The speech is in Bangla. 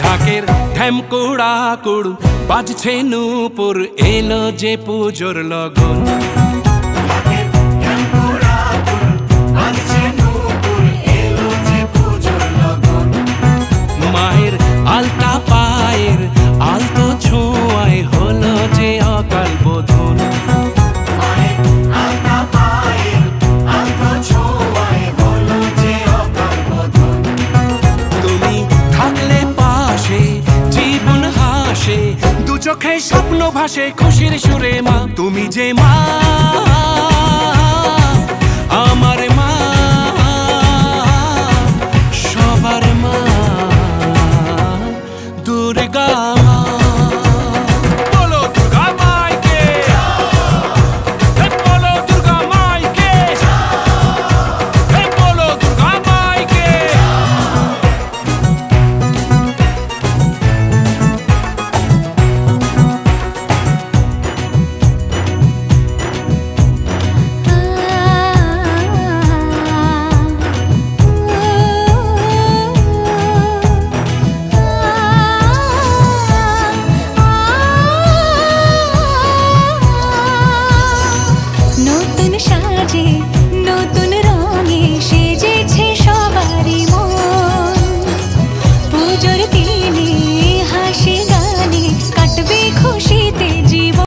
ঢাকের ঢ্যামকুড়া কুড় বাজছে নূপুর এলো যে পুজোর লগন মায়ের আলতা পায়ের আলতো ছোঁয়ায় হলো যে অকাল বোধন তুমি থাকলে পাশে জীবন হাসে দু চোখে স্বপ্ন ভাসে খুশির সুরে মা তুমি যে মা আমার মা।